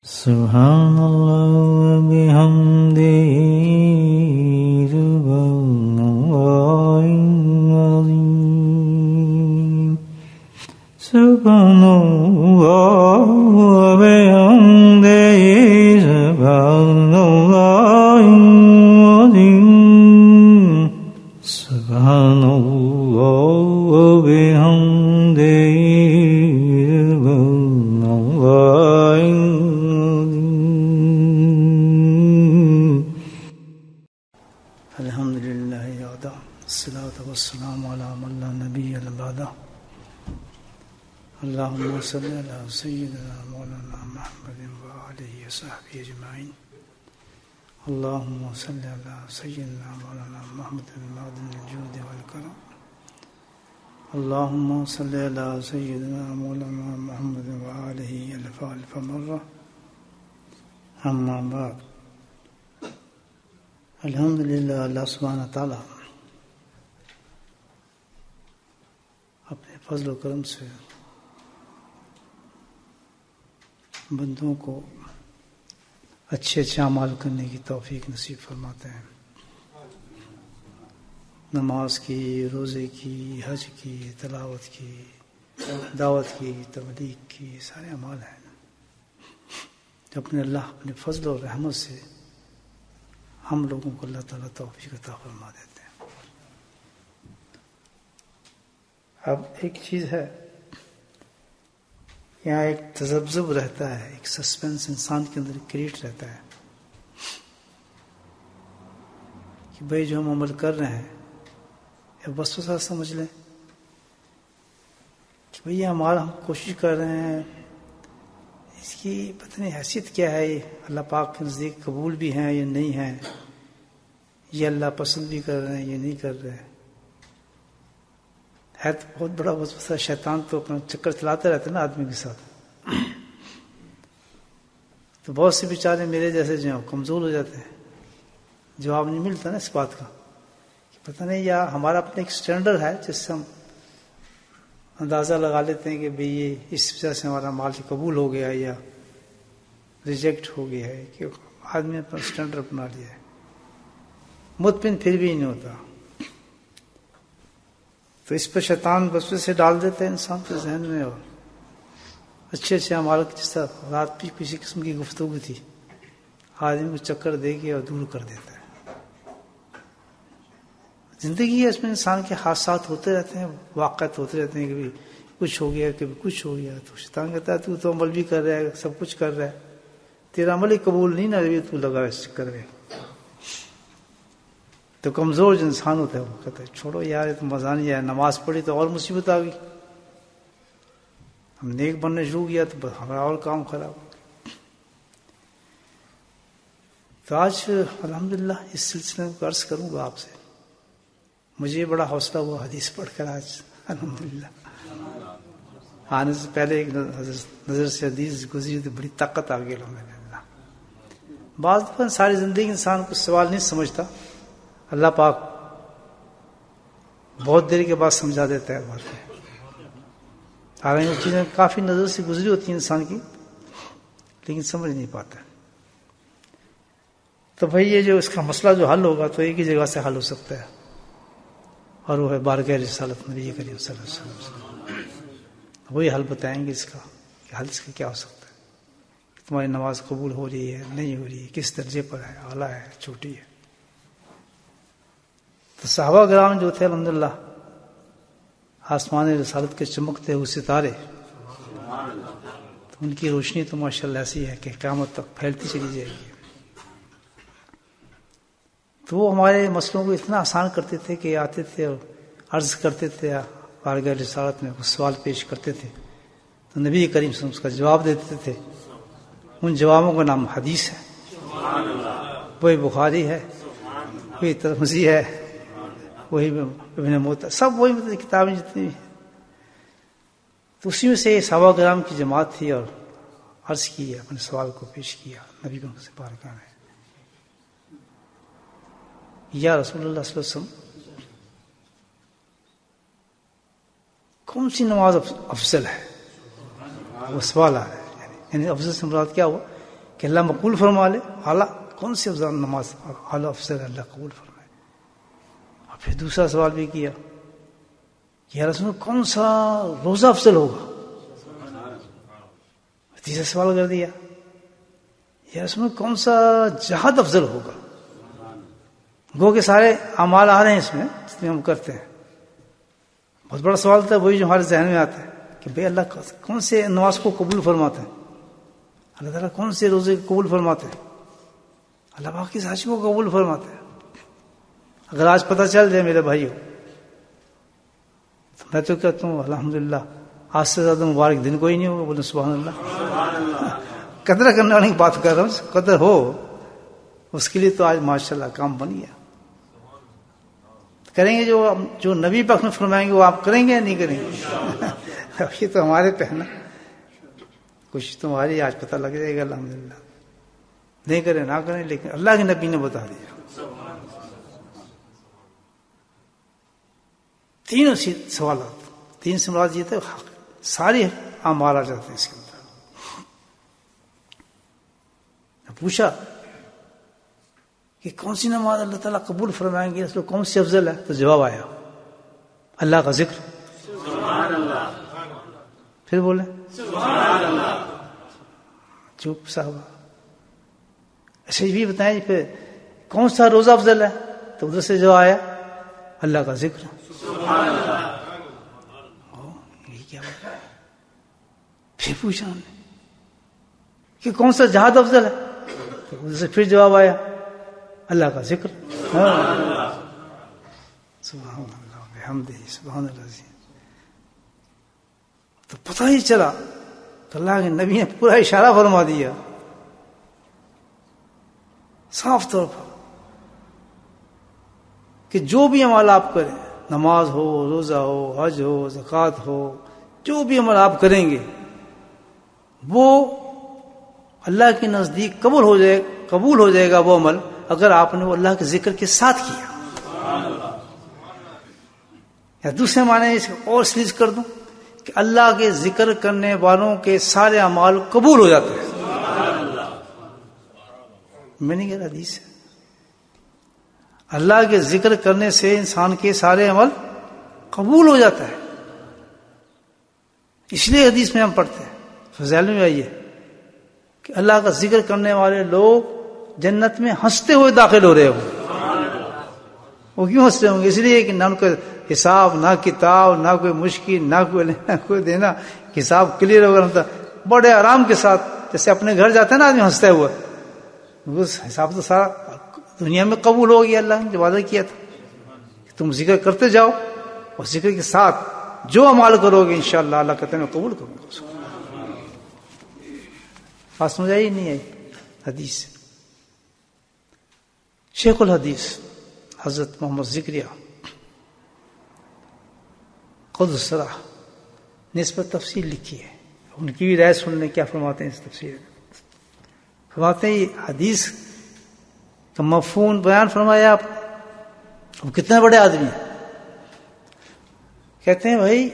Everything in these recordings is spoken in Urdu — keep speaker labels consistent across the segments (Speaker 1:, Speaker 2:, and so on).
Speaker 1: Subhanallah wa bihamdihi subhanallahil azim. Subhanallah wa bihamdihi subhanallahil azim. Subhanallah wa bihamdihi
Speaker 2: والسلام على من لا نبي بعده. اللهم صل على سيدنا مولانا محمد وآله وصحبه أجمعين. اللهم صل على سيدنا مولانا محمد معدن الجود والكرم. اللهم صل على سيدنا مولانا محمد وآله ألف ألف مرة. أما بعد. الحمدللہ اللہ سبحانہ تعالی اپنے فضل و کرم سے بندوں کو اچھے اچھے اعمال کرنے کی توفیق نصیب فرماتے ہیں. نماز کی، روزے کی، حج کی، تلاوت کی، دعوت کی، تبلیغ کی، سارے اعمال ہیں جو اپنے اللہ اپنے فضل و رحمت سے ہم لوگوں کو اللہ تعالیٰ توفیق عطا فرما دیتے ہیں. اب ایک چیز ہے، یہاں ایک تذبذب رہتا ہے، ایک سسپینس انسان کے اندر کریٹ رہتا ہے کہ بھئی جو ہم عمل کر رہے ہیں یا وسوسہ سمجھ لیں کہ بھئی یہ ہمارا ہم کوشش کر رہے ہیں، اس کی پتہ نہیں حیثیت کیا ہے، اللہ پاک کے نزدیک قبول بھی ہیں یا نہیں ہیں، یہ اللہ پسند بھی کر رہے ہیں یہ نہیں کر رہے ہیں. ہے تو بہت بڑا وسوسہ، شیطان تو اپنا چکر چلاتے رہتے نا آدمی کے ساتھ. تو بہت سے بیچارے میرے جیسے جو ہیں کمزور ہو جاتے ہیں، جواب نہیں ملتا نا اس بات کا کہ پتہ نہیں، یا ہمارا اپنا ایک سٹینڈرڈ ہے جس سے ہم اندازہ لگا لیتے ہیں کہ بھئی یہ اس وجہ سے ہمارا مال قبول ہو گیا یا ریجیکٹ ہو گیا ہے، کہ آدمی نے اپنا سٹینڈرڈ بنا لیا ہے. مطمئن پھر بھی نہیں ہوتا، تو اس پہ شیطان وسوسے سے ڈال دیتے ہیں انسان کے ذہن میں. اور اچھے اچھے اعمال جس طرح رات بھی کسی قسم کی گفتگو تھی، آدمی کو چکر دے کے اور دور کر دیتا ہے. زندگی ہے، اس میں انسان کے حادثات ہوتے رہتے ہیں، واقعات ہوتے رہتے ہیں، کبھی کچھ ہو گیا کبھی کچھ ہو گیا. تو شیطان کہتا ہے تو عمل بھی کر رہا ہے، سب کچھ کر رہا ہے، تیرا عمل ہی قبول نہیں نا، ابھی تو لگا اس چکر میں. تو کمزور جو انسان ہوتا ہے وہ کہتا ہے چھوڑو یار، یہ تو مزہ نہیں آیا، نماز پڑھی تو اور مصیبت آ گئی، ہم نیک بننے شروع کیا تو ہمارا اور کام خراب. تو آج الحمدللہ اس سلسلے میں عرض کروں گا آپ سے. مجھے بڑا حوصلہ ہوا حدیث پڑھ کر آج الحمدللہ. آنے سے پہلے ایک نظر سے حدیث گزری تو بڑی طاقت آ گئی الحمدللہ. بعض دفعہ ساری زندگی انسان کو سوال نہیں سمجھتا، اللہ پاک بہت دیر کے بعد سمجھا دیتا ہے باتیں. حالانکہ وہ چیزیں کافی نظر سے گزری ہوتی ہیں انسان کی، لیکن سمجھ نہیں پاتا. تو بھئی یہ جو اس کا مسئلہ جو حل ہوگا تو ایک ہی جگہ سے حل ہو سکتا ہے، اور وہ ہے بارگاہ رسالت نبی کریم صلی اللہ علیہ وسلم. وہی حل بتائیں گے اس کا کہ حل اس کا کیا ہو سکتا ہے، کہ تمہاری نماز قبول ہو رہی ہے نہیں ہو رہی ہے، کس درجے پر ہے، اعلیٰ ہے چھوٹی ہے. تو صحابہ کرام جو تھے الحمدللہ آسمان رسالت کے چمکتے ہوئے ستارے، تو ان کی روشنی تو ماشاءاللہ ایسی ہے کہ قیامت تک پھیلتی چلی جائے گی. تو وہ ہمارے مسئلوں کو اتنا آسان کرتے تھے کہ آتے تھے اور عرض کرتے تھے بارگاہ رسالت میں، کچھ سوال پیش کرتے تھے تو نبی کریم صلی اللہ علیہ وسلم اس کا جواب دیتے تھے. ان جوابوں کا نام حدیث ہے، وہی بخاری ہے، وہی ترمذی ہے، وہی ابن موطا، سب وہی کتابیں جتنی بھی. تو اسی میں سے صحابہ کرام کی جماعت تھی اور عرض کی، اپنے سوال کو پیش کیا نبی سے بارگاہ میں. یا رسول اللہ صلی اللہ علیہ وسلم، کون سی نماز افضل ہے؟ وہ سوال آ رہا ہے. یعنی افضل سے مراد کیا ہوا کہ اللہ مقبول فرما لے. اعلیٰ کون سی افضل نماز اعلیٰ افضل اللہ قبول فرمائے. اور پھر دوسرا سوال بھی کیا کہ یا رسول اللہ کون سا روزہ افضل ہوگا. تیسرا سوال کر دیا یا رسول اللہ کون سا جہاد افضل ہوگا. گو کے سارے اعمال آ رہے ہیں اس میں جتنے ہم کرتے ہیں. بہت بڑا سوال تھا وہی جو ہمارے ذہن میں آتا ہے کہ بھئی اللہ کون سے نماز کو قبول فرماتے ہیں, اللہ تعالیٰ کون سے روزے کو قبول فرماتے ہیں, اللہ پاک کس حج کو قبول فرماتے ہیں. اگر آج پتہ چل جائے میرے بھائیوں تو میں تو کہتا ہوں الحمدللہ آج سے زیادہ مبارک دن کوئی نہیں ہوگا. بولے سبحان اللہ. قدر کرنے والی بات کر رہا ہوں, قدر ہو اس کے لیے تو آج ماشاءاللہ کام بن گیا. کریں گے جو نبی پاک نے فرمائیں گے وہ آپ کریں گے یا نہیں کریں گے؟ اب یہ تو ہمارے پہنا کچھ تمہاری آج پتہ لگ جائے گا الحمدللہ. نہیں کریں نہ کریں لیکن اللہ کے نبی نے بتا دیا. تینوں سوالات, تین سے مراد یہ تھے ساری اعمال آ جاتے ہیں اس کے اندر. پوچھا کہ کون سی نماز اللہ تعالیٰ قبول فرمائیں گے, اس کو کون سی افضل ہے, تو جواب آیا اللہ کا ذکر. سبحان اللہ. پھر بولے سبحان اللہ. چپ صاحبہ. اچھا یہ بھی بتائیں پھر کون سا روزہ افضل ہے, تو ادھر سے جو آیا اللہ کا ذکر. سبحان اللہ. یہ کیا بات. پھر پوچھا ہم نے کہ کون سا جہاد افضل ہے, تو ادھر سے پھر جواب آیا اللہ کا ذکر. سبحان اللہ بحمدہ سبحان اللہ. تو پتہ ہی چلا تو اللہ کے نبی نے پورا اشارہ فرما دیا صاف طور پر کہ جو بھی عمل آپ کریں, نماز ہو, روزہ ہو, حج ہو, زکوٰۃ ہو, جو بھی عمل آپ کریں گے وہ اللہ کے نزدیک قبول ہو جائے گا وہ عمل اگر آپ نے وہ اللہ کے ذکر کے ساتھ کیا. یا دوسرے معنی اس کو اور سلیز کر دوں کہ اللہ کے ذکر کرنے والوں کے سارے اعمال قبول ہو جاتے ہیں. میں نہیں کہہ رہا حدیث ہے, اللہ کے ذکر کرنے سے انسان کے سارے عمل قبول ہو جاتا ہے. اس لیے حدیث میں ہم پڑھتے ہیں فضائل میں آئیے کہ اللہ کا ذکر کرنے والے لوگ جنت میں ہنستے ہوئے داخل ہو رہے ہوں. وہ کیوں ہنستے ہوں گے؟ اس لیے کہ نہ ان کا حساب, نہ کتاب, نہ کوئی مشکل, نہ کوئی لینا کوئی دینا, حساب کلیئر ہوگا. بڑے آرام کے ساتھ جیسے اپنے گھر جاتے ہیں نا آدمی ہنستا ہوا, اس حساب تو سارا دنیا میں قبول ہو گیا. اللہ نے جو وعدہ کیا تھا کہ تم ذکر کرتے جاؤ اور ذکر کے ساتھ جو عمال کرو گے انشاءاللہ اللہ کہتے ہیں میں قبول کروں گا. بات سمجھ آئی نہیں آئی؟ حدیث شیخ الحدیث حضرت محمد ذکریہ قدس سرہ نے اس پر تفصیل لکھی ہے. ان کی بھی رائے سن لیں کیا فرماتے ہیں اس تفسیر میں. فرماتے ہیں یہ حدیث کا مفہوم بیان فرمایا آپ. وہ کتنے بڑے آدمی ہیں. کہتے ہیں بھائی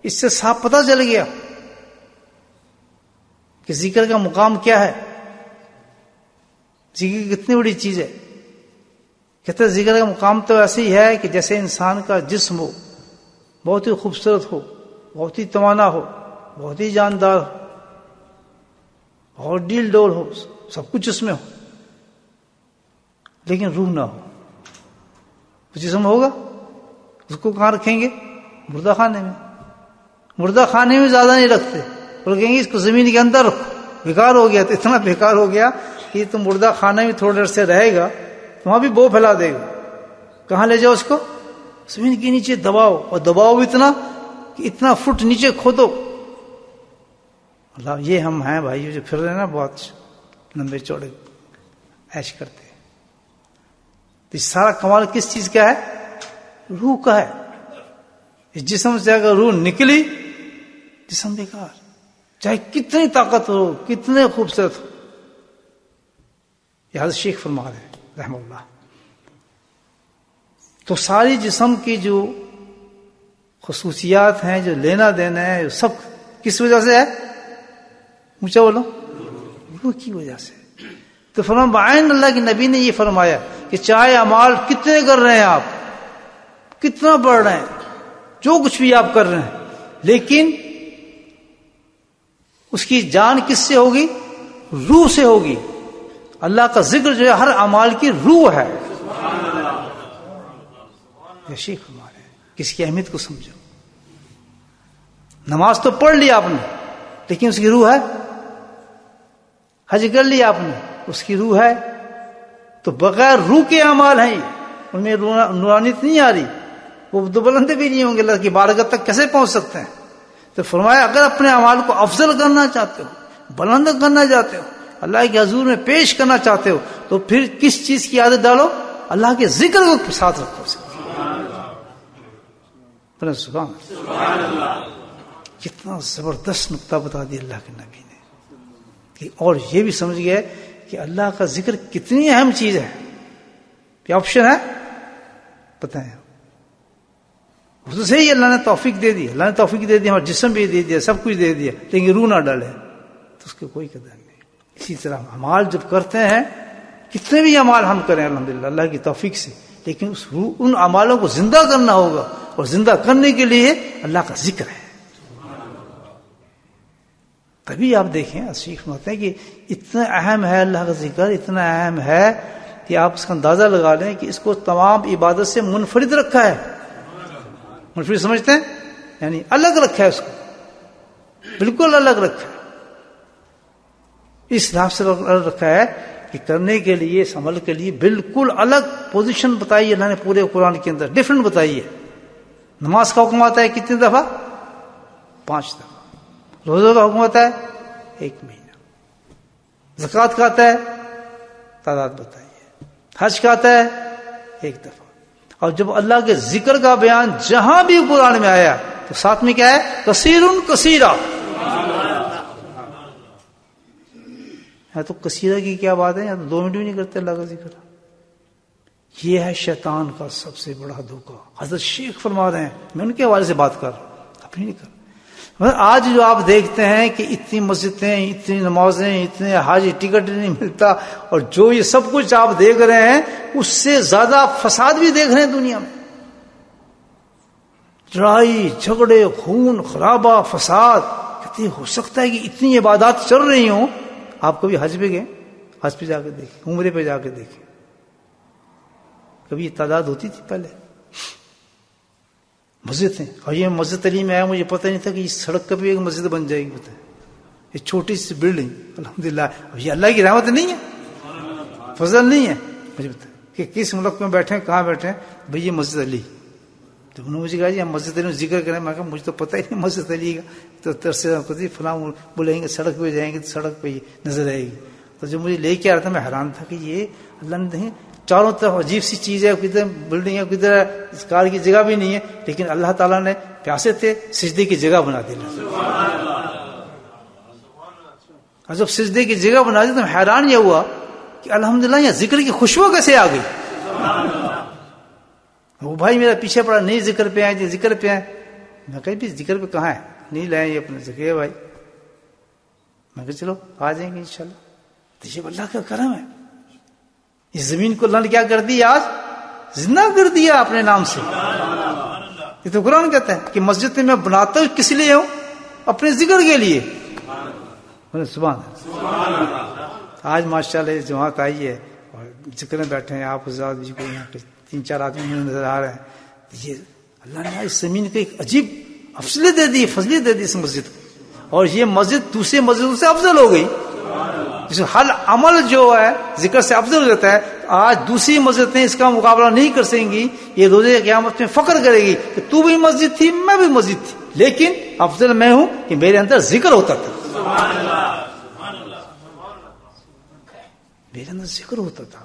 Speaker 2: اس سے صاف پتہ چل گیا کہ ذکر کا مقام کیا ہے, ذکر کتنی بڑی چیز ہے. کہتے ہیں ذکر کا مقام تو ایسے ہی ہے کہ جیسے انسان کا جسم ہو, بہت ہی خوبصورت ہو, بہت ہی توانا ہو, بہت ہی جاندار ہو, بہت ڈیل ڈول ہو, سب کچھ اس میں ہو, لیکن روح نہ ہو. جسم ہوگا اس کو کہاں رکھیں گے؟ مردہ خانے میں. مردہ خانے میں زیادہ نہیں رکھتے, اور کہیں گے اس کو زمین کے اندر رکھو. بیکار ہو گیا تو اتنا بیکار ہو گیا کہ تم مردہ خانے میں تھوڑے دیر سے رہے گا وہاں بھی بو پھیلا دے گا. کہاں لے جاؤ اس کو؟ زمین کے نیچے دباؤ, اور دباؤ بھی اتنا کہ اتنا فٹ نیچے کھودو. اللہ یہ ہم ہیں بھائی جو پھر رہے ہیں نا بہت لمبے چوڑے عیش کرتے. تو سارا کمال کس چیز کا ہے؟ روح کا ہے. اس جسم سے اگر روح نکلی جسم بیکار, چاہے کتنی طاقت ہو, کتنے خوبصورت ہو. یہ حضرت شیخ فرما رہے ہیں رحمہ اللہ. تو ساری جسم کی جو خصوصیات ہیں, جو لینا دینا ہے, سب کس وجہ سے ہے؟ اونچا بولو. روح کی وجہ سے. تو فرمان بعین اللہ کے نبی نے یہ فرمایا کہ چاہے اعمال کتنے کر رہے ہیں آپ, کتنا پڑھ رہے ہیں, جو کچھ بھی آپ کر رہے ہیں, لیکن اس کی جان کس سے ہوگی؟ روح سے ہوگی. اللہ کا ذکر جو ہے ہر اعمال کی روح ہے. شیخ ہمارے کس کی اہمیت کو سمجھو. نماز تو پڑھ لی آپ نے, لیکن اس کی روح ہے. حج کر لیا آپ نے, اس کی روح ہے. تو بغیر روح کے اعمال ہیں, ان میں نورانیت نہیں آ رہی, وہ تو بلندے بھی نہیں ہوں گے, اللہ کی بارگاہ تک کیسے پہنچ سکتے ہیں؟ تو فرمایا اگر اپنے اعمال کو افضل کرنا چاہتے ہو, بلند کرنا چاہتے ہو, اللہ کے حضور میں پیش کرنا چاہتے ہو, تو پھر کس چیز کی عادت ڈالو؟ اللہ کے ذکر کو ساتھ رکھو. سبحان اللہ. کتنا زبردست نقطہ بتا دیا اللہ کے نبی نے. اور یہ بھی سمجھ گئے کہ اللہ کا ذکر کتنی اہم چیز ہے. کیا آپشن ہے بتائیں؟ وہ تو صحیح, اللہ نے توفیق دے دی, اللہ نے توفیق دے دی, ہمارا جسم بھی دے دیا, سب کچھ دے دیا, لیکن روح نہ ڈالے تو اس کی کوئی قدر نہیں. اسی طرح اعمال جب کرتے ہیں, کتنے بھی اعمال ہم کریں الحمدللہ اللہ کی توفیق سے, لیکن اس روح ان اعمالوں کو زندہ کرنا ہوگا, اور زندہ کرنے کے لیے اللہ کا ذکر ہے. تبھی آپ دیکھیں سیکھ ہوتے ہیں کہ اتنا اہم ہے اللہ کا ذکر, اتنا اہم ہے کہ آپ اس کا اندازہ لگا لیں کہ اس کو تمام عبادت سے منفرد رکھا ہے. منفرد سمجھتے ہیں یعنی الگ رکھا ہے, اس کو بالکل الگ رکھا ہے. اس حساب سے الگ رکھا ہے کہ کرنے کے لیے, اس عمل کے لیے بالکل الگ پوزیشن بتائی اللہ نے پورے قرآن کے اندر, ڈفرنٹ بتائی ہے. نماز کا حکم آتا ہے کتنی دفعہ؟ 5 دفعہ. روزہ کا حکم آتا ہے 1 مہینہ. زکوٰۃ کا آتا ہے تعداد بتائیے. حج کا آتا ہے 1 دفعہ. اور جب اللہ کے ذکر کا بیان جہاں بھی قرآن میں آیا تو ساتھ میں کیا ہے؟ کثیرن کثیرہ. تو کثیرہ کی کیا بات ہے؟ یا تو 2 منٹ بھی نہیں کرتے اللہ کا ذکر. یہ ہے شیطان کا سب سے بڑا دھوکہ. حضرت شیخ فرما رہے ہیں, میں ان کے حوالے سے بات کر رہا ہوں, اپنی نہیں کر. آج جو آپ دیکھتے ہیں کہ اتنی مسجدیں, اتنی نمازیں, اتنے حاجی ٹکٹ نہیں ملتا, اور جو یہ سب کچھ آپ دیکھ رہے ہیں اس سے زیادہ فساد بھی دیکھ رہے ہیں دنیا میں. لڑائی جھگڑے, خون خرابہ, فساد. کہتے ہو سکتا ہے کہ اتنی عبادات چل رہی ہوں. آپ کبھی حج پہ گئے؟ حج پہ جا کے دیکھیں, عمرے پہ جا کے دیکھیں, کبھی یہ تعداد ہوتی تھی پہلے؟ مسجد ہیں, اور یہ مسجد علی میں آیا, مجھے پتہ نہیں تھا کہ اس سڑک کا بھی ایک مسجد بن جائے گی. بتائیں, یہ چھوٹی سی بلڈنگ الحمدللہ. اب یہ اللہ کی رحمت نہیں ہے, فضل نہیں ہے. مجھے بتائیں کہ کس ملک میں بیٹھے ہیں, کہاں بیٹھے ہیں بھئی؟ یہ مسجد علی. تو انہوں نے مجھے کہا جی ہم مسجد علی ذکر کریں. میں کہا مجھے تو پتہ ہی نہیں مسجد علی کا. تو ترسے فلاں بولیں گے سڑک پہ جائیں گے تو سڑک پہ نظر آئے گی. تو جو مجھے لے کے آ رہا تھا میں حیران تھا کہ یہ اللہ نے چاروں طرف عجیب سی چیز ہے, کدھر بلڈنگ ہے, کدھر اس کار کی جگہ بھی نہیں ہے, لیکن اللہ تعالیٰ نے پیاسے تھے سجدے کی جگہ بنا دی. اور جب سجدے کی جگہ بنا دی تو حیران یہ ہوا کہ الحمدللہ یہاں ذکر کی خوشبو کیسے آ گئی. وہ بھائی میرا پیچھے پڑا, نہیں ذکر پہ آئے, ذکر پہ آئے. میں کہا بھی ذکر پہ کہاں ہے؟ نہیں لائیں یہ اپنے ذکر ہے بھائی. میں کہا چلو آ جائیں گے انشاءاللہ. تو یہ اللہ کا کرم ہے. اس زمین کو اللہ نے کیا کر دی؟ آج زندہ کر دیا اپنے نام سے. یہ تو قرآن کہتا ہے کہ مسجد میں بناتا ہوں کس لیے ہوں؟ اپنے ذکر کے لیے. سبحان اللہ. آج ماشاءاللہ جماعت آئی ہے اور ذکر میں بیٹھے ہیں آپ حضرات بھی, کوئی یہاں پہ 3-4 آدمی نظر آ رہے ہیں. یہ اللہ نے اس زمین کو ایک عجیب افضلیت دے دی, فضلیت دے دی اس مسجد کو, اور یہ مسجد دوسرے مسجدوں سے افضل ہو گئی. ہر عمل جو ہے ذکر سے افضل ہوتا ہے. آج دوسری مسجدیں اس کا مقابلہ نہیں کر سکیں گی. یہ روزے قیامت میں فخر کرے گی کہ تو بھی مسجد تھی, میں بھی مسجد تھی, لیکن افضل میں ہوں کہ میرے اندر ذکر ہوتا تھا. میرے اندر ذکر ہوتا تھا,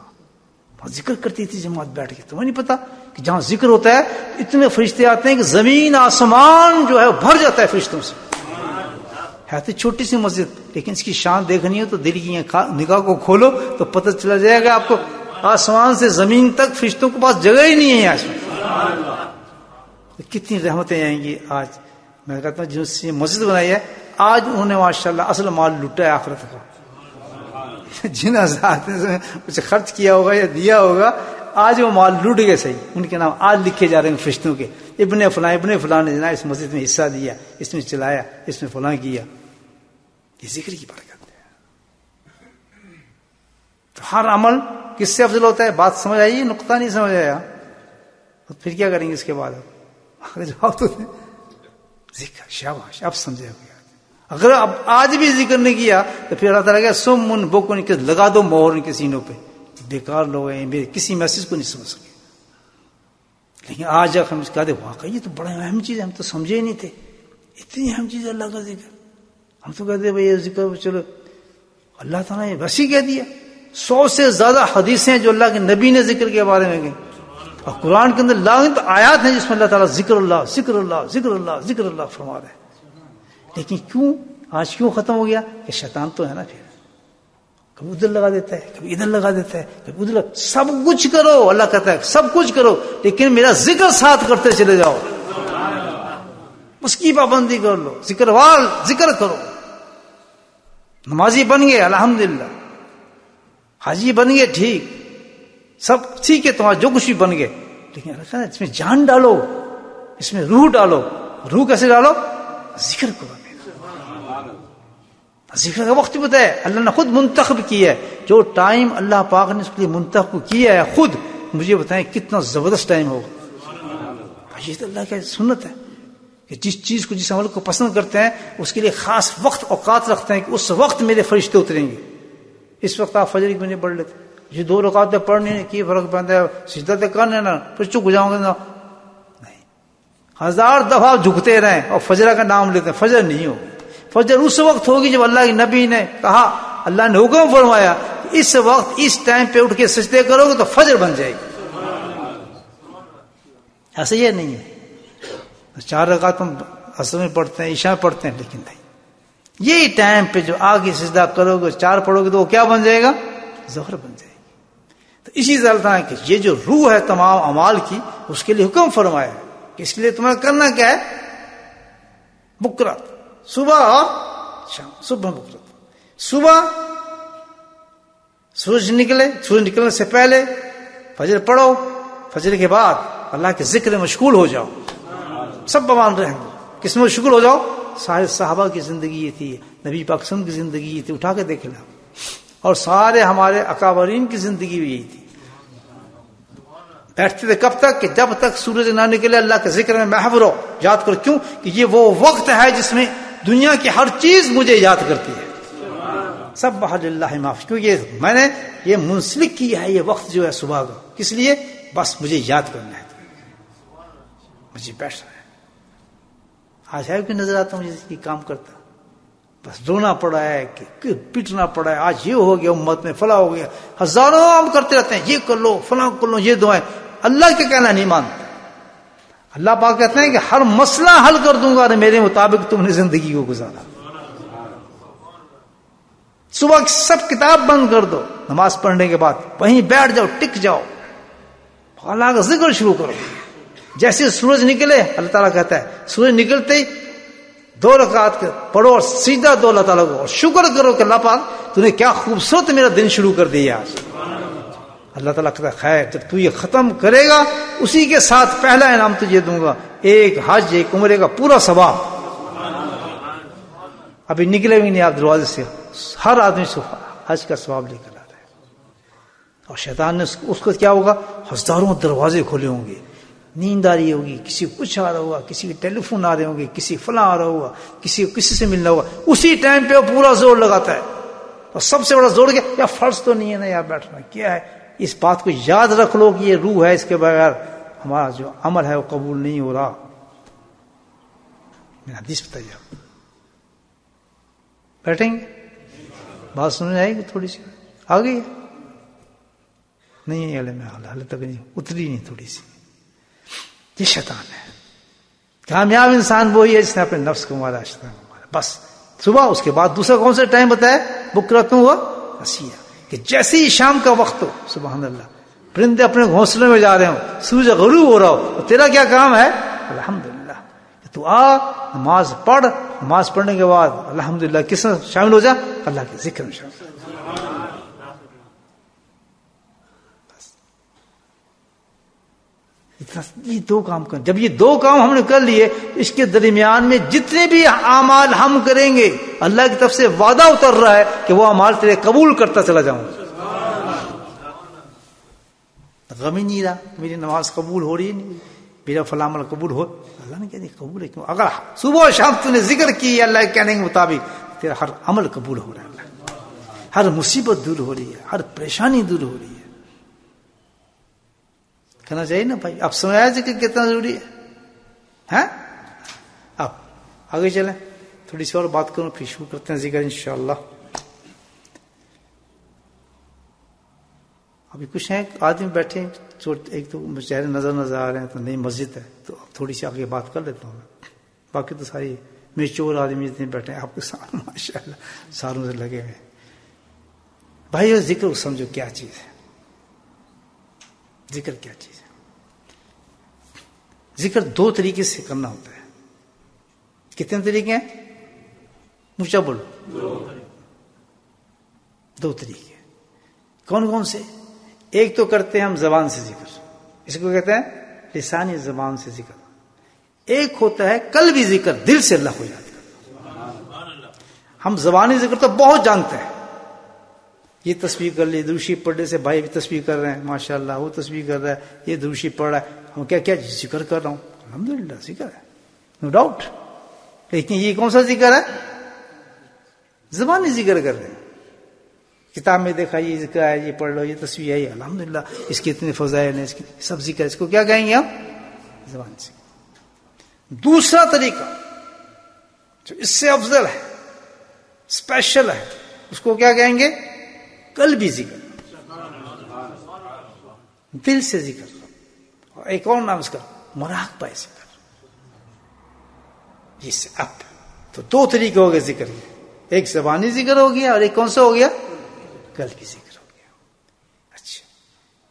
Speaker 2: اور ذکر کرتی تھی جماعت بیٹھ کے. تمہیں نہیں پتا کہ جہاں ذکر ہوتا ہے اتنے فرشتے آتے ہیں کہ زمین آسمان جو ہے بھر جاتا ہے فرشتوں سے. ہے تو چھوٹی سی مسجد, لیکن اس کی شان دیکھنی ہو تو دل کی نگاہ کو کھولو تو پتہ چلا جائے گا آپ کو. آسمان سے زمین تک فرشتوں کے پاس جگہ ہی نہیں ہے. آج کتنی رحمتیں آئیں گی. آج میں کہتا ہوں جس نے مسجد بنائی ہے, آج انہوں نے ماشاءاللہ اصل مال لوٹا ہے آخرت کا. جن حضرات نے کچھ خرچ کیا ہوگا یا دیا ہوگا آج وہ مال لوٹ گئے صحیح، ان کے نام آج لکھے جا رہے ہیں فرشتوں کے، ابن فلاں نے جناب اس مسجد میں حصہ دیا، اس میں چلایا، اس میں فلاں کیا. یہ ذکر کی برکت ہے. تو ہر عمل کس سے افضل ہوتا ہے؟ بات سمجھ آئی؟ نقطہ نہیں سمجھ آیا تو پھر کیا کریں گے اس کے بعد؟ جواب تو ذکر. شاباش، اب سمجھے. اگر اب آج بھی ذکر نہیں کیا تو پھر اللہ تعالیٰ سم ان بوکوں نے لگا دو مہر ان کے سینوں پہ، بیکار لوگ ہیں، کسی میسج کو نہیں سمجھ سکے. لیکن آج ہم کہتے واقعی یہ تو بڑا اہم چیز ہے، ہم تو سمجھے ہی نہیں تھے اتنی اہم چیز ہے اللہ کا ذکر. ہم تو کہتے بھائی یہ ذکر چلو، اللہ تعالیٰ نے وسیع کہہ دیا. 100 سے زیادہ حدیثیں ہیں جو اللہ کے نبی نے ذکر کے بارے میں گئی، اور قرآن کے اندر لاکھ آیات ہیں جس میں اللہ تعالیٰ ذکر اللہ ذکر اللہ ذکر اللہ ذکر اللہ فرما رہے ہیں. لیکن کیوں آج کیوں ختم ہو گیا؟ کہ شیطان تو ہے نا، پھر کبھی ادھر لگا دیتا ہے، کبھی ادھر لگا دیتا ہے، کبھی ادھر سب کچھ کرو، اللہ کہتا ہے سب کچھ کرو لیکن میرا ذکر ساتھ کرتے چلے جاؤ، اس کی پابندی کر لو، ذکر کرو. نمازی بن گئے الحمدللہ، حاجی بن گئے ٹھیک، سب ٹھیک ہے، تمہارا جو کچھ بھی بن گئے، لیکن اللہ کہتا ہے اس میں جان ڈالو، اس میں روح ڈالو. روح کیسے ڈالو؟ ذکر کرو. ذکر کا وقت بتایا اللہ نے خود منتخب کیا ہے، جو ٹائم اللہ پاک نے اس کے لیے منتخب کیا ہے خود، مجھے بتائیں کتنا زبردست ٹائم ہوگا. یہ تو اللہ کا سنت ہے کہ جس چیز کو، جس عمل کو پسند کرتے ہیں اس کے لیے خاص وقت اوقات رکھتے ہیں کہ اس وقت میرے فرشتے اتریں گے. اس وقت آپ فجر کی نہیں پڑھ لیتے، یہ 2 رکعتیں پڑھنے کی فرق پڑتا ہے، سجدہ تو کرنے نا، پھر چک ہو جاؤں گے نا. نہیں، 1000 دفعہ جھکتے رہیں اور فجر کا نام لیتے ہیں، فجر نہیں ہوگی. فجر اس وقت ہوگی جب اللہ کے نبی نے کہا، اللہ نے حکم فرمایا اس وقت اس ٹائم پہ اٹھ کے سجدے کرو گے تو فجر بن جائے گی. ایسا یہ نہیں ہے 4 رکعت ہم عصر میں پڑھتے ہیں، عشاء پڑھتے ہیں، لیکن نہیں، یہی ٹائم پہ جو آگے سجدہ کرو گے 4 پڑھو گے تو وہ کیا بن جائے گا؟ ظہر بن جائے گی. تو اسی طرح ہے کہ یہ جو روح ہے تمام اعمال کی، اس کے لیے حکم فرمایا کہ اس کے لیے تمہیں کرنا کیا ہے؟ بکرات، صبح اور شام. صبح بکرات، صبح سورج نکلنے سے پہلے فجر پڑھو، فجر کے بعد اللہ کے ذکر میں مشغول ہو جاؤ. سب بمان رہیں گے، کس میں مشغول ہو جاؤ؟ سارے صحابہ کی زندگی یہ تھی، نبی پاک صلی اللہ علیہ وسلم کی زندگی یہ تھی، اٹھا کے دیکھ لیں، اور سارے ہمارے اکابرین کی زندگی بھی یہی تھی. بیٹھتے تھے کب تک؟ کہ جب تک سورج نہ نکلے اللہ کے ذکر میں محو رہو، یاد کرو. کیوں؟ کہ یہ وہ وقت ہے جس میں دنیا کی ہر چیز مجھے یاد کرتی ہے. سب بحر اللہ معاف، کیوں یہ میں نے یہ منسلک کیا ہے یہ وقت جو ہے صبح کا، کس لیے؟ بس مجھے یاد کرنا ہے، مجھے بیٹھ رہا ہے. آج ہے کوئی نظر آتا مجھے یہ کام کرتا؟ بس رونا پڑا ہے کہ پیٹنا پڑا ہے، آج یہ ہو گیا امت میں، فلاں ہو گیا، ہزاروں ہم کرتے رہتے ہیں، یہ کر لو فلاں کر لو، یہ دعائیں. اللہ کے کہنا نہیں مانتا. اللہ پاک کہتے ہیں کہ ہر مسئلہ حل کر دوں گا اور میرے مطابق تم نے زندگی کو گزارا. صبح سب کتاب بند کر دو، نماز پڑھنے کے بعد وہیں بیٹھ جاؤ، ٹک جاؤ، اللہ کا ذکر شروع کرو. جیسے سورج نکلے اللہ تعالیٰ کہتا ہے سورج نکلتے ہی 2 رکعت پڑھو اور سیدھا دو اللہ تعالیٰ کو، اور شکر کرو کہ اللہ پاک تو نے کیا خوبصورت میرا دن شروع کر دیا آج. اللہ تعالیٰ کہتا ہے خیر، جب تو یہ ختم کرے گا اسی کے ساتھ پہلا انعام تجھے دوں گا، 1 حج 1 عمرے کا پورا ثواب. ابھی نکلے بھی نہیں آپ دروازے سے، ہر آدمی سے حج کا ثواب لے کر آ رہا ہے. اور شیطان نے اس کو کیا ہوگا؟ ہزاروں دروازے کھولے ہوں گے، نیند آ رہی ہوگی، کسی کو کچھ آ رہا ہوگا، کسی کے ٹیلی فون آ رہے ہوں گے، کسی فلاں آ رہا ہوگا، کسی سے ملنا ہوگا. اسی ٹائم پہ وہ پورا زور لگاتا ہے. اور سب سے بڑا زور کیا؟ یا فرض تو نہیں ہے نا یار بیٹھنا، کیا ہے؟ اس بات کو یاد رکھ لو کہ یہ روح ہے، اس کے بغیر ہمارا جو عمل ہے وہ قبول نہیں ہو رہا. میں حدیث بتائیے آپ بیٹھیں گے، بات سننے آئے گی تھوڑی سی، آ گئی نہیں؟ حال تک نہیں اتری، نہیں تھوڑی سی. یہ شیطان ہے. کامیاب انسان وہی ہے جس نے اپنے نفس کو مارا، شیطان کو مارا. بس صبح، اس کے بعد دوسرا کون سا ٹائم بتایا؟ بکرتوں ہوا عشیہ، کہ جیسے ہی شام کا وقت ہو، سبحان اللہ، پرندے اپنے گھونسلے میں جا رہے ہوں، سورج غروب ہو رہا ہو، اور تیرا کیا کام ہے؟ الحمدللہ کہ تو آ نماز پڑھ، نماز پڑھنے کے بعد الحمدللہ کس میں شامل ہو جا؟ اللہ کے ذکر میں شامل. یہ دو کام کریں. جب یہ دو کام ہم نے کر لیے تو اس کے درمیان میں جتنے بھی اعمال ہم کریں گے اللہ کی طرف سے وعدہ اتر رہا ہے کہ وہ اعمال تیرے قبول کرتا چلا جاؤں. غم ہی نہیں رہا میری نماز قبول ہو رہی نہیں, میرا فلاں عمل قبول ہو. اللہ نے کہہ دیا قبول ہے. کیوں؟ اگر صبح و شام تو نے ذکر کی اللہ کے کہنے کے مطابق تیرا ہر عمل قبول ہو رہا ہے. اللہ ہر مصیبت دور ہو رہی ہے, ہر پریشانی دور ہو رہی ہے. کہنا چاہیے نا بھائی. اب سمجھایا ذکر کتنا ضروری ہے. ہاں اب آگے چلیں, تھوڑی سی اور بات کروں پھر شروع کرتے ہیں ذکر انشاءاللہ. ابھی کچھ ہیں آدمی بیٹھے, ایک تو چہرے نظر آ رہے ہیں تو نئی مسجد ہے تو اب تھوڑی سی آگے بات کر لیتا ہوں. باقی تو ساری میچور آدمی جتنے بیٹھے ہیں آپ کے سامنے ماشاء اللہ سالوں سے لگے ہوئے. بھائی اور ذکر سمجھو کیا چیز ہے. ذکر کیا چیز ہے. ذکر دو طریقے سے کرنا ہوتا ہے. کتنے طریقے ہیں؟ اونچا بولو. دو طریقے. کون کون سے؟ ایک تو کرتے ہیں ہم زبان سے ذکر, اس کو کہتے ہیں لسانی زبان سے ذکر. ایک ہوتا ہے قلبی ذکر, دل سے اللہ کو یاد کرنا. ہم زبانی ذکر تو بہت جانتے ہیں, یہ تسبیح کر لی, دروشی پڑھنے سے بھائی بھی تسبیح کر رہے ہیں ماشاءاللہ, وہ تسبیح کر رہا ہے, یہ دروشی پڑھ رہا ہے, ہم کیا ذکر کر رہا ہوں. الحمدللہ ذکر ہے, نو ڈاؤٹ. لیکن یہ کون سا ذکر ہے؟ زبانی ذکر کر رہے ہیں. کتاب میں دیکھا یہ ذکر ہے, یہ پڑھ لو, یہ تصویر ہے, یہ الحمدللہ اس کے اتنے فضائل ہیں, اس کی سب ذکر. اس کو کیا کہیں گے ہم؟ زبان سے. دوسرا طریقہ جو اس سے افضل ہے, اسپیشل ہے, اس کو کیا کہیں گے؟ قلبی ذکر, دل سے ذکر. اور ایک اور نام اس کا مراقبہ ذکر. جس سے اب تو دو طریقے ہو گئے ذکر کے, ایک زبانی ذکر ہو گیا اور ایک کون سا ہو گیا؟ قلبی ذکر ہو گیا. اچھا,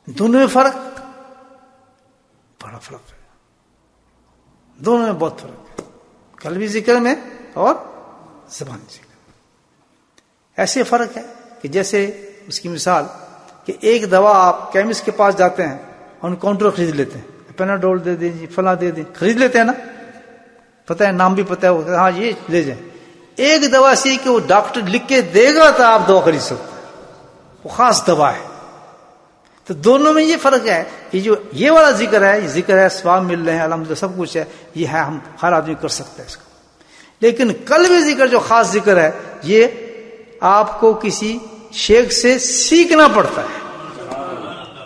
Speaker 2: دونوں میں فرق, بڑا فرق ہے. دونوں میں بہت فرق ہے, قلبی ذکر میں اور زبانی ذکر. ایسے فرق ہے کہ جیسے اس کی مثال کہ ایک دوا آپ کیمسٹ کے پاس جاتے ہیں اور کاؤنٹر خرید لیتے ہیں, پیناڈول دے دیں جی, فلاں دے دیں, خرید لیتے ہیں نا, پتہ ہے نام بھی پتہ ہے, ہاں یہ لے جائیں. ایک دوا سی کہ وہ ڈاکٹر لکھ کے دے گا تو آپ دوا خرید سکتے ہیں, وہ خاص دوا ہے. تو دونوں میں یہ فرق ہے کہ جو یہ والا ذکر ہے, یہ ذکر ہے, ثواب مل رہے ہیں الحمدللہ, سب کچھ ہے, یہ ہے, ہم ہر آدمی کر سکتا ہے اس کو. لیکن قلبی ذکر جو خاص ذکر ہے, یہ آپ کو کسی شیخ سے سیکھنا پڑتا ہے.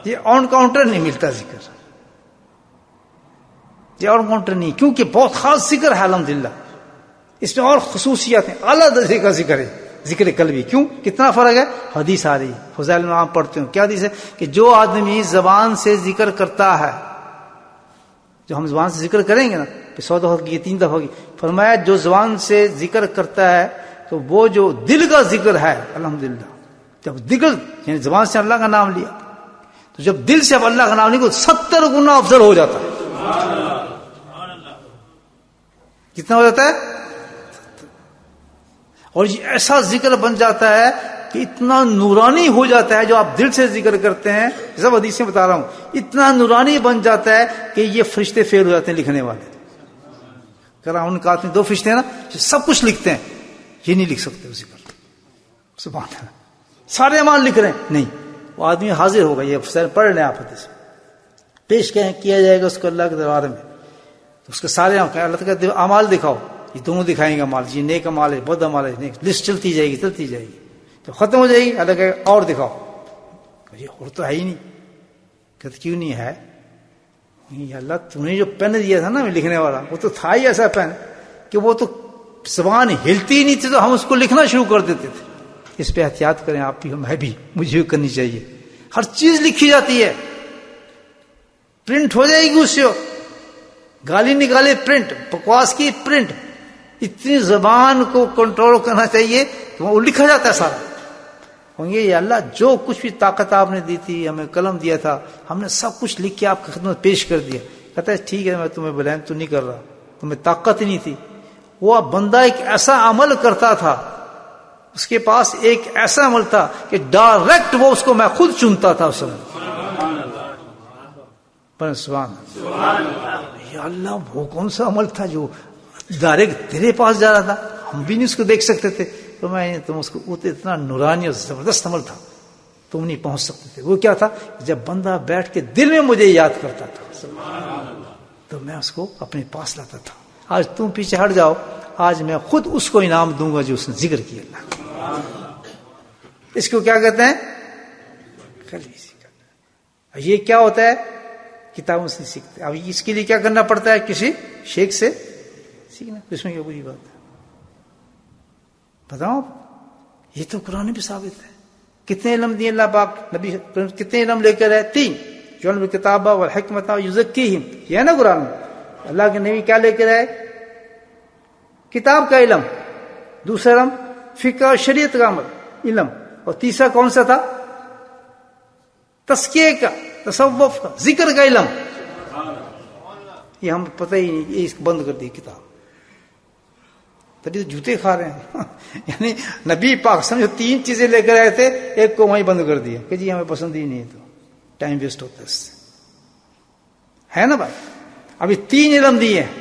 Speaker 2: یہ آن کاؤنٹر نہیں ملتا ذکر, یہ آن کاؤنٹر نہیں, کیونکہ بہت خاص ذکر ہے الحمدللہ. اس میں اور خصوصیات ہیں, اعلیٰ درجے کا ذکر ہے, ذکر قلبی. کیوں؟ کتنا فرق ہے؟ حدیث آ رہی, فضائل میں آپ پڑھتے ہوں, کیا حدیث ہے کہ جو آدمی زبان سے ذکر کرتا ہے, جو ہم زبان سے ذکر کریں گے نا, 100 دفعہ ہوگی, 3 دفعہ ہوگی, فرمایا جو زبان سے ذکر کرتا ہے تو وہ جو دل کا ذکر ہے الحمدللہ, جب دل یعنی زبان سے اللہ کا نام لیا تو جب دل سے اب اللہ کا نام لیا تو 70 گنا افضل ہو جاتا ہے. کتنا ہو جاتا ہے؟ اور یہ ایسا ذکر بن جاتا ہے کہ اتنا نورانی ہو جاتا ہے جو آپ دل سے ذکر کرتے ہیں, سب حدیثیں بتا رہا ہوں, اتنا نورانی بن جاتا ہے کہ یہ فرشتے فیل ہو جاتے ہیں لکھنے والے. کرا ان کا آدمی 2 فرشتے ہیں نا جو سب کچھ لکھتے ہیں, یہ نہیں لکھ سکتے اسی پر. سبحان اللہ, سارے اعمال لکھ رہے ہیں, نہیں, وہ آدمی حاضر ہوگا, یہ افسر پڑھ لیں آپ حدیث پیش کیا جائے گا اس کو اللہ کے دربار میں, تو اس کے سارے اللہ کا اعمال دکھاؤ, یہ دونوں دکھائیں گے امال, یہ نیک امال ہے, بد امال ہے, لسٹ چلتی جائے گی, تو ختم ہو جائے گی, اللہ کہ اور دکھاؤ, یہ اور تو ہے ہی نہیں. کہتے کیوں نہیں ہے؟ اللہ تم نے جو پین دیا تھا نا لکھنے والا, وہ تو تھا ہی ایسا پین کہ وہ تو زبان ہلتی ہی نہیں تھی, تو ہم اس کو لکھنا شروع کر دیتے تھے. اس پہ احتیاط کریں آپ بھی, میں بھی, مجھے بھی کرنی چاہیے. ہر چیز لکھی جاتی ہے, پرنٹ ہو جائے گی, اس سے گالی نکالے پرنٹ, بکواس کی پرنٹ. اتنی زبان کو کنٹرول کرنا چاہیے کہ وہ لکھا جاتا ہے سارا. یہ اللہ جو کچھ بھی طاقت آپ نے دی تھی, ہمیں قلم دیا تھا, ہم نے سب کچھ لکھ کے آپ کی خدمت پیش کر دیا. کہتا ہے ٹھیک ہے, میں تمہیں بلائم تو نہیں کر رہا, تمہیں طاقت ہی نہیں تھی. وہ بندہ ایک ایسا عمل کرتا تھا, اس کے پاس ایک ایسا عمل تھا کہ ڈائریکٹ وہ اس کو میں خود چنتا تھا اس میں. پر سبحان اللہ، یا اللہ وہ کون سا عمل تھا جو ڈائریکٹ تیرے پاس جا رہا تھا، ہم بھی نہیں اس کو دیکھ سکتے تھے، تو میں تم اس کو اتنا نورانی اور زبردست عمل تھا تم نہیں پہنچ سکتے تھے۔ وہ کیا تھا؟ جب بندہ بیٹھ کے دل میں مجھے یاد کرتا تھا تو میں اس کو اپنے پاس لاتا تھا۔ آج تم پیچھے ہٹ جاؤ، آج میں خود اس کو انعام دوں گا جو اس نے ذکر کیا اللہ۔ اس کو کیا کہتے ہیں؟ قلبی ذکر۔ یہ کیا ہوتا ہے؟ کتابوں سے سیکھتے۔ اب اس کے لیے کیا کرنا پڑتا ہے؟ کسی شیخ سے سیکھنا۔ اس میں کیا بری بات ہے؟ بتاؤ، یہ تو قرآن میں ثابت ہے۔ کتنے علم دیے اللہ پاک، نبی کتنے علم لے کر ہے؟ 3، جو علم کتاب والحکمت یزکیہم، یہ ہے نا قرآن میں۔ اللہ کے نبی کیا لے کر آئے؟ کتاب کا علم، دوسرا علم فقہ اور شریعت کا علم، اور تیسرا کون سا تھا؟ تزکیے کا، تصوف کا، ذکر کا علم۔ یہ ہم پتہ ہی نہیں، یہ بند کر دی کتاب، تبھی تو جوتے کھا رہے ہیں۔ یعنی نبی پاک سمجھو 3 چیزیں لے کر آئے تھے، ایک کو وہیں بند کر دیا کہ جی ہمیں پسند ہی نہیں، تو ٹائم ویسٹ ہوتا ہے اس سے، ہے نا بھائی؟ ابھی 3 علم دیے ہیں،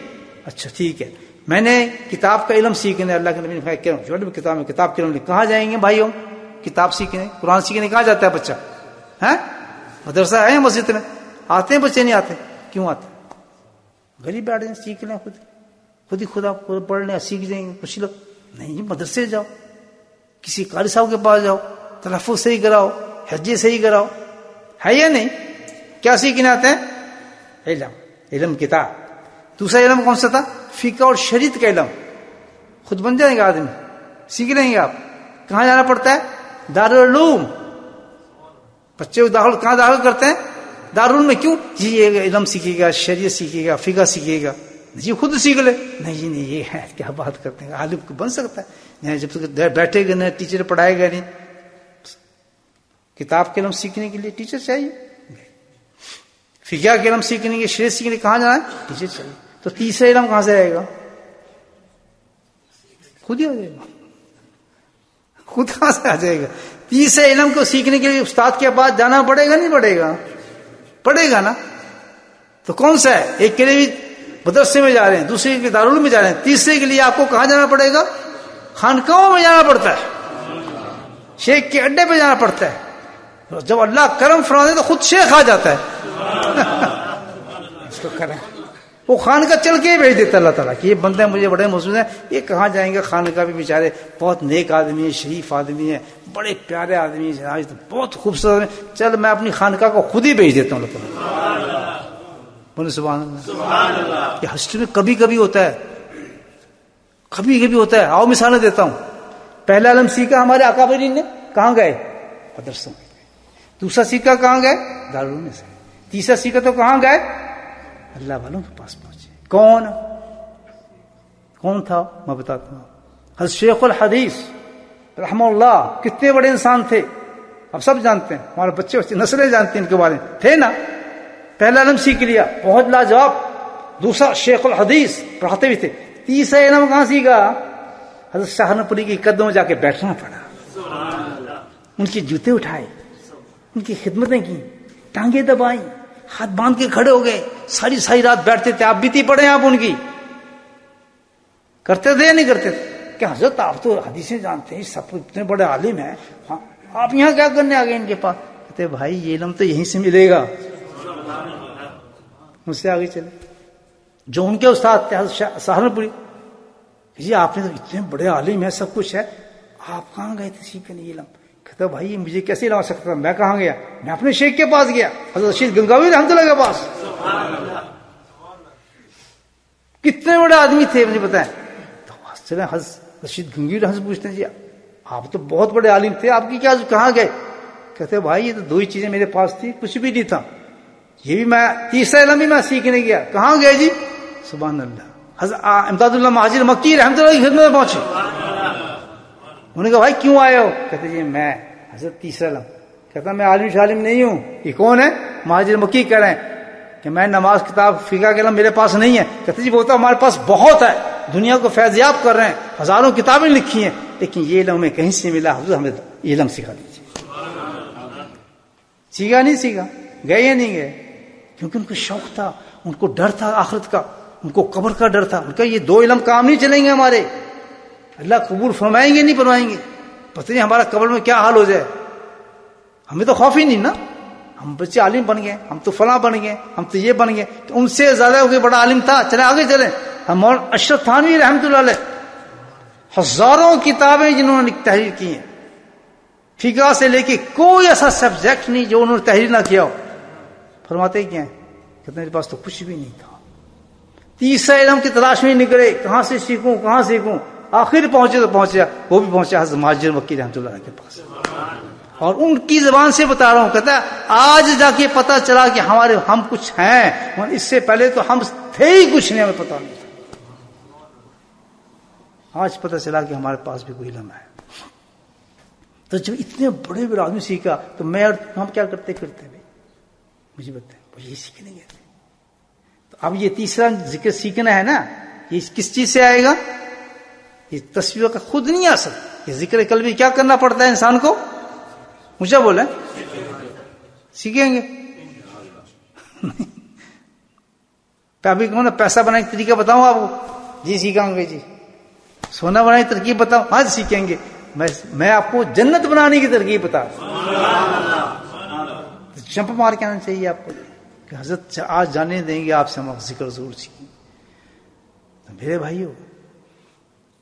Speaker 2: اچھا ٹھیک ہے، میں نے کتاب کا علم سیکھنے، اللہ کے نبی نے کہا جو کتاب میں کتاب کے علم، کہاں جائیں گے بھائیوں؟ کتاب سیکھنے، قرآن سیکھنے کہاں جاتا ہے بچہ؟ ہے مدرسہ ہے مسجد میں؟ آتے ہیں بچے؟ نہیں آتے؟ کیوں آتے؟ غریب بیٹھ جائیں، سیکھ لیں، خود ہی خدا پڑھ لیں، سیکھ جائیں گے کچھ لوگ۔ نہیں، مدرسے جاؤ، کسی قاری صاحب کے پاس جاؤ، تلفظ صحیح کراؤ، حجے صحیح کراؤ، ہے یا نہیں؟ کیا سیکھنے آتے ہیں؟ علم کتاب۔ دوسرا علم کون سا تھا؟ فقہ اور شریعت کا علم۔ خود بن جائیں گے آدمی، سیکھ لیں گے آپ۔ کہاں جانا پڑتا ہے؟ دارالعلوم۔ بچے کو کہاں داخل کرتے ہیں؟ دارالعلوم میں۔ کیوں؟ جی یہ علم سیکھے گا، شریعت سیکھے گا، فقہ سیکھے گا، جی خود سیکھ لے۔ نہیں نہیں، یہ ہے کیا بات کرتے ہیں، عالم کو بن سکتا ہے جب تک بیٹھے گا نہیں، ٹیچر پڑھائے گا نہیں۔ کتاب کے علم سیکھنے کے لیے ٹیچر چاہیے، فقہ کے علم سیکھنے کے، شریعت سیکھنے کہاں جانا ہے؟ ٹیچر چاہیے۔ تو تیسرا علم کہاں سے آئے گا؟ خود ہی آ جائے گا، خود کہاں سے آ جائے گا؟ تیسرے علم کو سیکھنے کے لیے استاد کے پاس جانا پڑے گا نہیں پڑے گا؟ پڑے گا نا۔ تو کون سا ہے؟ ایک کے لیے مدرسے میں جا رہے ہیں، دوسرے کے دارالعلوم میں جا رہے ہیں، تیسرے کے لیے آپ کو کہاں جانا پڑے گا؟ خانقاہوں میں جانا پڑتا ہے، شیخ کے اڈے پہ جانا پڑتا ہے۔ جب اللہ کرم فرماتے تو خود شیخ آ جاتا ہے۔ اس کو کریں، وہ خانقاہ چل کے بھیج دیتا اللہ تعالیٰ کہ یہ بندے مجھے بڑے موجود ہیں، یہ کہاں جائیں گے؟ خانقاہ بھی بیچارے بہت نیک آدمی ہیں، شریف آدمی ہیں، بڑے پیارے آدمی ہیں، آج تو بہت خوبصورت آدمی، چل میں اپنی خانقاہ کو خود ہی بھیج دیتا ہوں اللہ تعالیٰ۔ بولے سبحان اللہ۔ یہ ہسٹری میں کبھی کبھی ہوتا ہے، کبھی کبھی ہوتا ہے۔ آؤ مثالیں دیتا ہوں۔ پہلا علم سیکھا ہمارے اکابرین نے، کہاں گئے؟ مدرسوں میں۔ دوسرا سیکھا کہاں گئے؟ دارالعلوم میں سے۔ تیسرا سیکھا تو کہاں گئے؟ اللہ والوں کے پاس پہنچے۔ کون تھا؟ میں بتاتا ہوں۔ حضرت شیخ الحدیث رحمہ اللہ، کتنے بڑے انسان تھے، اب سب جانتے ہیں، ہمارے بچے نسلیں جانتے ہیں ان کے بارے میں، تھے نا۔ پہلا علم سیکھ لیا، بہت لاجواب۔ دوسرا شیخ الحدیث، پڑھاتے بھی تھے۔ تیسرا علم کہاں سیکھا؟ حضرت سہارنپوری کے قدموں میں جا کے بیٹھنا پڑا، ان کے جوتے اٹھائے، ان کی خدمتیں کی، ٹانگیں دبائیں، ہاتھ باندھ کے کھڑے ہو گئے، ساری ساری رات بیٹھتے تھے۔ آپ بیتی پڑھیں، آپ ان کی کرتے تھے یا نہیں کرتے تھے؟ کہ حضرت آپ تو حدیثیں جانتے ہیں، سب اتنے بڑے عالم ہیں، آپ یہاں کیا کرنے آ گئے ان کے پاس؟ کہتے بھائی یہ علم تو یہیں سے ملے گا، مجھ سے آگے چلے۔ جو ان کے استاد تھے حضرت سہارنپوری، جی آپ نے تو اتنے بڑے عالم ہیں، سب کچھ ہے، آپ کہاں گئے تھے سیکھنے یہ علم؟ کہتا بھائی مجھے کیسے لا سکتا تھا، میں کہاں گیا؟ میں اپنے شیخ کے پاس گیا، حضرت رشید گنگاوی رحمۃ اللہ کے پاس۔ کتنے بڑے آدمی تھے مجھے بتائیں۔ تو چلے حضرت رشید گنگاوی رحمۃ پوچھتے ہیں، جی آپ تو بہت بڑے عالم تھے، آپ کی کیا، کہاں گئے؟ کہتے بھائی یہ تو 2 ہی چیزیں میرے پاس تھی، کچھ بھی نہیں تھا، یہ بھی میں تیسرا علم بھی میں سیکھنے گیا۔ کہاں گئے جی؟ سبحان اللہ، حضرت امداد اللہ مہاجر مکی رحمۃ اللہ کی خدمت میں پہنچے۔ انہوں نے کہا بھائی کیوں آئے ہو؟ کہتے جی میں حضرت تیسرا علم۔ کہتا میں عالم شالم نہیں ہوں۔ یہ کون ہے؟ مہاجر مکی کہہ رہے ہیں کہ میں نماز کتاب فقہ کے علم میرے پاس نہیں ہے۔ کہتے جی وہ تو ہمارے پاس بہت ہے، دنیا کو فیضیاب کر رہے ہیں، ہزاروں کتابیں لکھی ہیں، لیکن یہ علم ہمیں کہیں سے ملا، حضرت ہمیں یہ علم سکھا دیجیے۔ سیکھا نہیں سیکھا؟ گئے یا نہیں گئے؟ کیونکہ ان کو شوق تھا، ان کو ڈر تھا آخرت کا، ان کو قبر کا ڈر تھا. ان کا یہ 2 علم کام نہیں چلیں گے ہمارے، اللہ قبول فرمائیں گے نہیں فرمائیں گے، پتہ نہیں ہمارا قبر میں کیا حال ہو جائے. ہمیں تو خوف ہی نہیں نا، ہم بچے عالم بن گئے، ہم تو فلاں بن گئے، ہم تو یہ بن گئے. ان سے زیادہ کوئی بڑا عالم تھا؟ چلے آگے چلیں. ہم اشرف تھانوی رحمۃ اللہ علیہ، ہزاروں کتابیں جنہوں نے تحریر کی ہیں، فقہ سے لے کے کوئی ایسا سبجیکٹ نہیں جو انہوں نے تحریر نہ کیا ہو. فرماتے کیا ہیں؟ کہتے میرے پاس تو کچھ بھی نہیں تھا، تیسرا علم کی تلاش میں نکلے، کہاں سے سیکھوں کہاں سیکھوں. آخر پہنچے تو پہنچا، وہ بھی پہنچا حضرت مہاجر مکی رحمۃ اللہ علیہ کے پاس. اور ان کی زبان سے بتا رہا ہوں، کہتا ہے آج جا کے پتا چلا کہ ہم کچھ ہیں، اس سے پہلے تو ہم تھے ہی کچھ نہیں، ہمیں پتا نہیں تھا. آج پتا چلا کہ ہمارے پاس بھی کوئی علم ہے. تو جب اتنے بڑے بڑے آدمی سیکھا تو میں اور ہم کیا کرتے پھرتے بھائی؟ مجھے بتائیں، یہ سیکھنے گئے تھے. تو اب یہ تیسرا ذکر سیکھنا ہے نا، یہ کس چیز سے آئے گا؟ یہ تصویر کا خود نہیں آ سکتا. یہ ذکر قلبی کیا کرنا پڑتا ہے انسان کو؟ مجھے بولے سیکھیں گے. ابھی کہوں نا پیسہ بنانے کا طریقہ بتاؤں آپ کو؟ جی سیکھاؤں گے. جی سونا بنانے کی ترکیب بتاؤں؟ آج سیکھیں گے. میں آپ کو جنت بنانے کی ترکیب بتا. جمپ مار کے آنا چاہیے آپ کو کہ حضرت آج جانے دیں گے آپ سے، ہم ذکر ضرور سیکھیں. تو میرے بھائیو،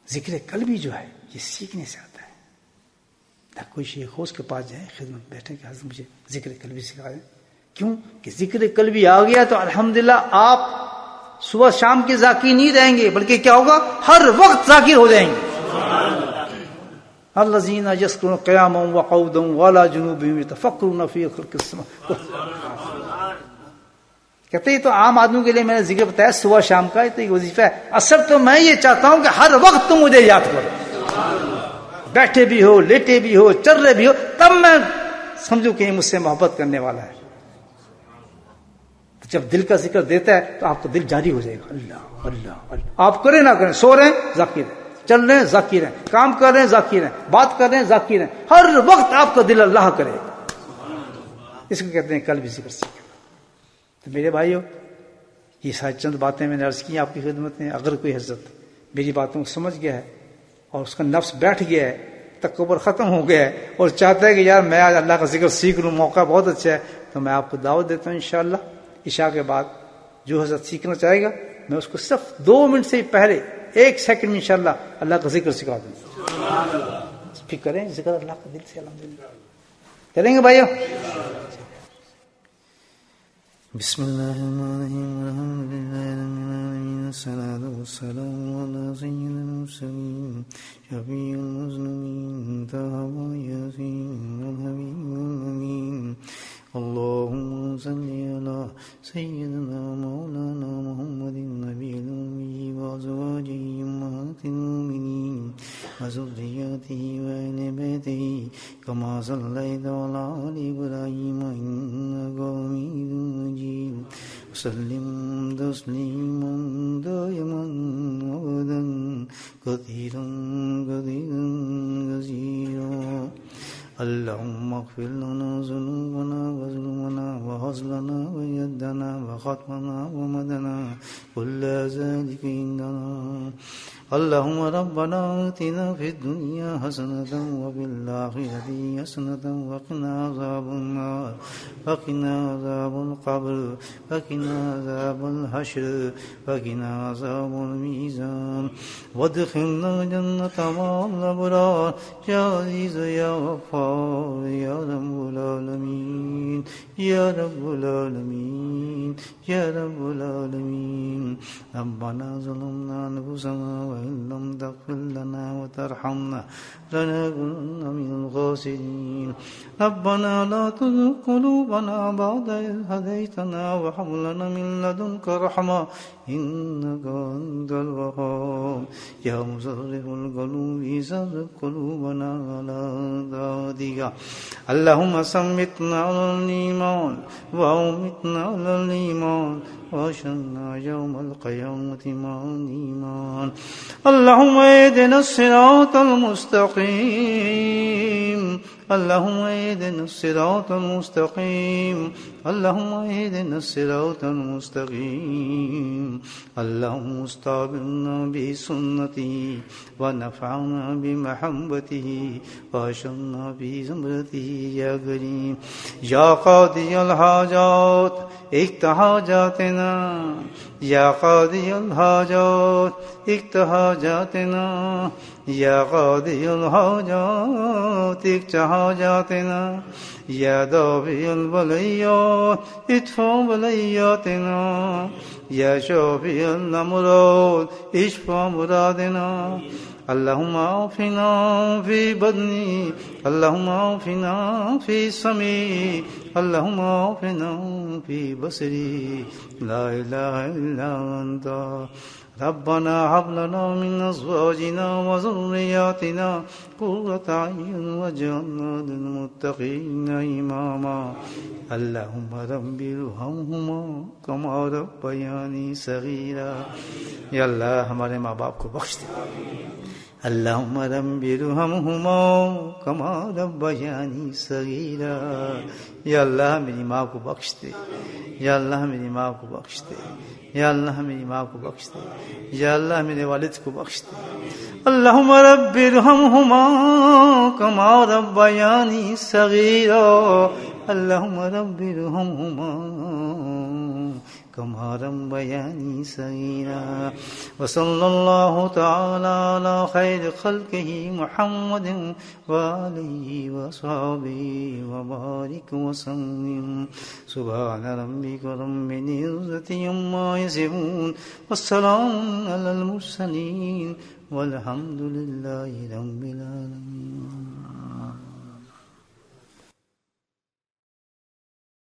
Speaker 2: ذکر قلبی جو ہے یہ سیکھنے سے آتا ہے. کوئی شیخ ہو اس کے پاس جائیں، خدمت بیٹھے کہ حضرت مجھے ذکر قلبی سکھا دیں. کیوں کہ ذکر قلبی آ گیا تو الحمدللہ آپ صبح شام کے ذاکر نہیں رہیں گے، بلکہ کیا ہوگا؟ ہر وقت ذاکر ہو جائیں گے. الذین یذکرون قیاما وقعودا وعلی جنوبہم یتفکرون فی خلق السماوات. کہتے ہیں تو عام آدمیوں کے لیے میں نے ذکر بتایا صبح شام کا، تو یہ وظیفہ ہے. اصل تو میں یہ چاہتا ہوں کہ ہر وقت تم مجھے یاد کرو، بیٹھے بھی ہو، لیٹے بھی ہو، چل رہے بھی ہو، تب میں سمجھوں کہ یہ مجھ سے محبت کرنے والا ہے. جب دل کا ذکر دیتا ہے تو آپ کا دل جاری ہو جائے گا. اللہ اللہ اللہ. آپ کریں نہ کریں، سو رہے ہیں ذاکر ہیں، چل رہے ہیں ذاکر ہیں، کام کر رہے ہیں ذاکر ہیں، بات کر رہے ہیں ذاکر ہیں، ہر وقت آپ کا دل اللہ کرے گا. اس کو کہتے ہیں قلبی ذکر سیکھنا. تو میرے بھائیو، یہ ساری چند باتیں میں نے عرض کی آپ کی خدمت میں. اگر کوئی حضرت میری باتوں کو سمجھ گیا ہے اور اس کا نفس بیٹھ گیا ہے، تکبر ختم ہو گیا ہے، اور چاہتا ہے کہ یار میں آج اللہ کا ذکر سیکھ لوں، موقع بہت اچھا ہے، تو میں آپ کو دعوت دیتا ہوں انشاءاللہ عشاء کے بعد جو حضرت سیکھنا چاہے گا میں اس کو صرف 2 منٹ سے پہلے 1 سیکنڈ میں انشاءاللہ اللہ کا ذکر سکھا دوں. پھر کریں ذکر اللہ کا دل سے. الحمدللہ کریں گے بھائیو. بسم اللہ الرحمن الرحیم. الصلاة والسلام على سيد المرسلين شفيع المذنبين طه ياسين والحبيب الأمين. اللهم صل على سيدنا مولانا محمد النبي الأمي وأزواجه أمهات المؤمنين وذرياته وأهل بيته كما صليت على آل إبراهيم إنك حميد مجيد. وسلم تسليما دائما أبدا كثيرا كثيرا كثيرا. اللهم اغفر لنا ذنوبنا وظلمنا وهزلنا ويدنا وخطمنا ومدنا كل ذلك عندنا. اللهم ربنا آتنا في الدنيا حسنة وفي الآخرة حسنة وقنا عذاب النار وقنا عذاب القبر وقنا عذاب الحشر وقنا عذاب الميزان وادخلنا جنة مع الأبرار يا عزيز يا غفار يا رب العالمين يا رب العالمين يا رب العالمين. ربنا ظلمنا أنفسنا وإن لم تغفر لنا وترحمنا لنكونن من الخاسرين. ربنا لا تزغ قلوبنا بعد إذ هديتنا وهب لنا من لدنك رحمة إنك أنت الوهاب. يا مصرف القلوب صرف قلوبنا على طاعتك. اللهم ثبتنا على الإيمان وأمتنا على الإيمان وأحشرنا يوم القيامة مع الإيمان. اللهم اهدنا الصراط المستقيم
Speaker 1: اللهم اهدنا الصراط المستقيم اللهم اهدنا الصراط المستقيم اللهم استعبرنا بسنته ونفعنا بمحبته واشرنا في زمرته يا كريم يا قاضي الحاجات اقض حاجاتنا يا قاضي الحاجات اقض حاجاتنا يا قاضي الحاجات اقض حاجاتنا يا دافع البليات ادفع بلياتنا يا شافي الأمراض اشفع مرادنا اللهم عافنا في بدني اللهم عافنا في سمعي اللهم عافنا في بصري لا إله إلا أنت ربنا هب لنا من أزواجنا وذرياتنا قرة أعين واجعلنا للمتقين إماما اللهم رب ارحمهما كما ربياني صغيرا یا اللہ ہمارے ماں باپ کو بخش دے اللہم رب ارحمہما کما ربیانی صغیرا یا اللہ میری ماں کو بخش دے یا اللہ میری ماں کو بخش دے یا اللہ میری ماں کو بخش دے یا اللہ میرے والد کو بخش دے اللہم رب ارحمہما کما ربیانی صغیرا اللہم رب ارحمہما كما ربياني صغيرا وصلى الله تعالى على خير خلقه محمد وآله وصحبه وبارك وسلم سبحان ربك رب العزة عما يصفون والسلام على المرسلين والحمد لله رب العالمين.